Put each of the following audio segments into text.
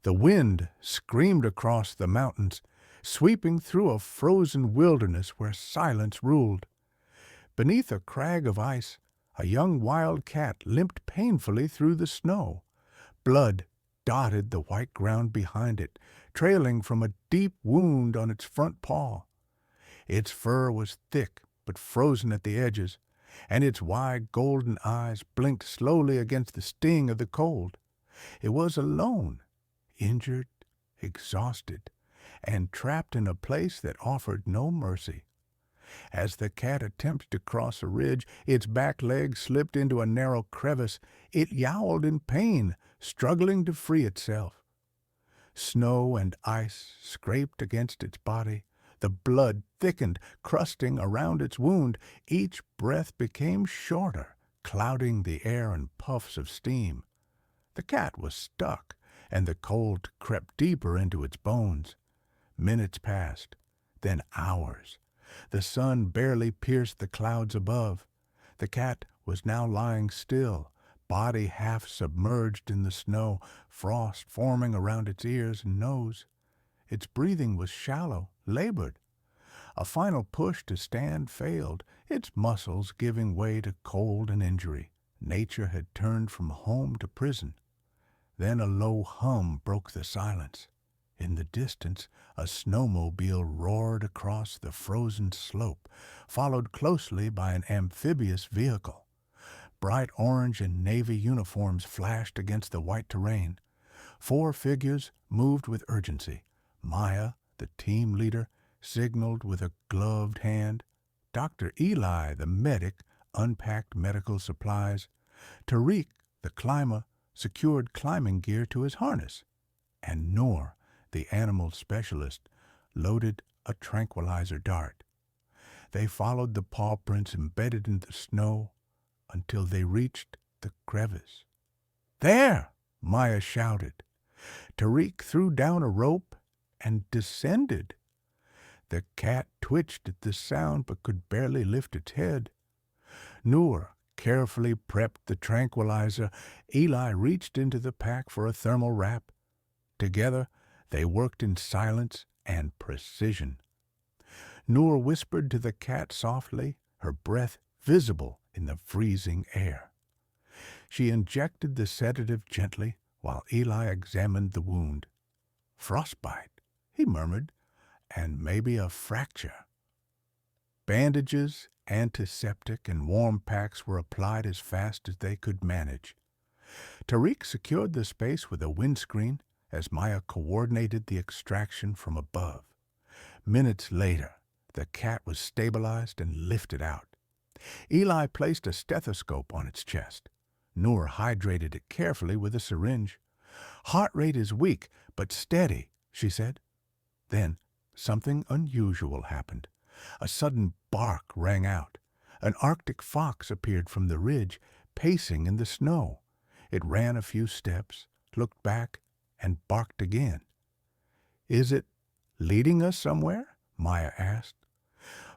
The wind screamed across the mountains, sweeping through a frozen wilderness where silence ruled. Beneath a crag of ice, a young wild cat limped painfully through the snow. Blood dotted the white ground behind it, trailing from a deep wound on its front paw. Its fur was thick but frozen at the edges, and its wide golden eyes blinked slowly against the sting of the cold. It was alone, injured, exhausted, and trapped in a place that offered no mercy. As the cat attempted to cross a ridge, its back leg slipped into a narrow crevice. It yowled in pain, struggling to free itself. Snow and ice scraped against its body. The blood thickened, crusting around its wound. Each breath became shorter, clouding the air in puffs of steam. The cat was stuck, and the cold crept deeper into its bones. Minutes passed, then hours. The sun barely pierced the clouds above. The cat was now lying still, body half submerged in the snow, frost forming around its ears and nose. Its breathing was shallow, labored. A final push to stand failed, its muscles giving way to cold and injury. Nature had turned from home to prison. Then a low hum broke the silence. In the distance, a snowmobile roared across the frozen slope, followed closely by an amphibious vehicle. Bright orange and navy uniforms flashed against the white terrain. 4 figures moved with urgency. Maya, the team leader, signaled with a gloved hand. Dr. Eli, the medic, unpacked medical supplies. Tariq, the climber, secured climbing gear to his harness. And Noor, the animal specialist, loaded a tranquilizer dart. They followed the paw prints embedded in the snow until they reached the crevice. "There!" Maya shouted. Tariq threw down a rope and descended. The cat twitched at the sound but could barely lift its head. Noor carefully prepped the tranquilizer. Eli reached into the pack for a thermal wrap. Together, they worked in silence and precision. Noor whispered to the cat softly, her breath visible in the freezing air. She injected the sedative gently while Eli examined the wound. "Frostbite," he murmured, "and maybe a fracture." Bandages, antiseptic, and warm packs were applied as fast as they could manage. Tariq secured the space with a windscreen as Maya coordinated the extraction from above. Minutes later, the cat was stabilized and lifted out. Eli placed a stethoscope on its chest. Noor hydrated it carefully with a syringe. "Heart rate is weak, but steady," she said. Then something unusual happened. A sudden bark rang out. An Arctic fox appeared from the ridge, pacing in the snow. It ran a few steps, looked back, and barked again. "Is it leading us somewhere?" Maya asked.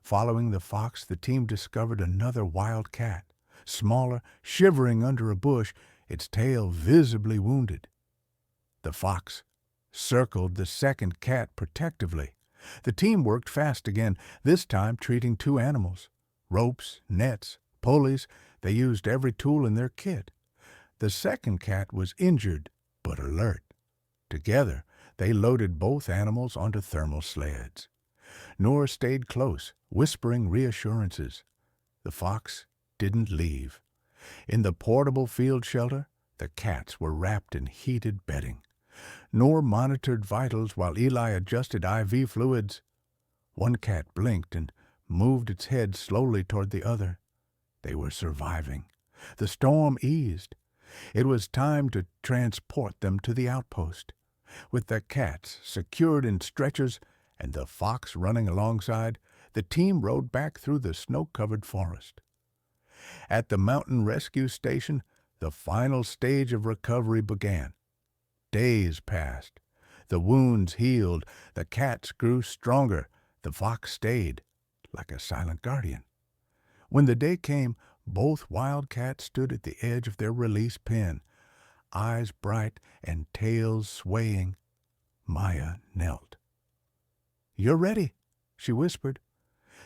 Following the fox, the team discovered another wild cat, smaller, shivering under a bush, its tail visibly wounded. The fox circled the second cat protectively. The team worked fast again, this time treating 2 animals. Ropes, nets, pulleys, they used every tool in their kit. The second cat was injured, but alert. Together, they loaded both animals onto thermal sleds. Noor stayed close, whispering reassurances. The fox didn't leave. In the portable field shelter, the cats were wrapped in heated bedding. Noor monitored vitals while Eli adjusted IV fluids. One cat blinked and moved its head slowly toward the other. They were surviving. The storm eased. It was time to transport them to the outpost. With the cats secured in stretchers and the fox running alongside, the team rode back through the snow-covered forest. At the mountain rescue station, the final stage of recovery began. Days passed. The wounds healed. The cats grew stronger. The fox stayed, like a silent guardian. When the day came, both wildcats stood at the edge of their release pen. eyes bright and tails swaying. Maya knelt. "You're ready," she whispered.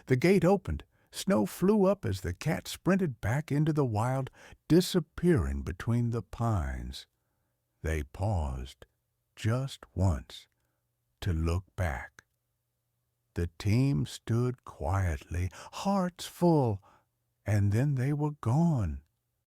The gate opened. Snow flew up as the cat sprinted back into the wild, disappearing between the pines. They paused just once to look back. The team stood quietly, hearts full, and then they were gone.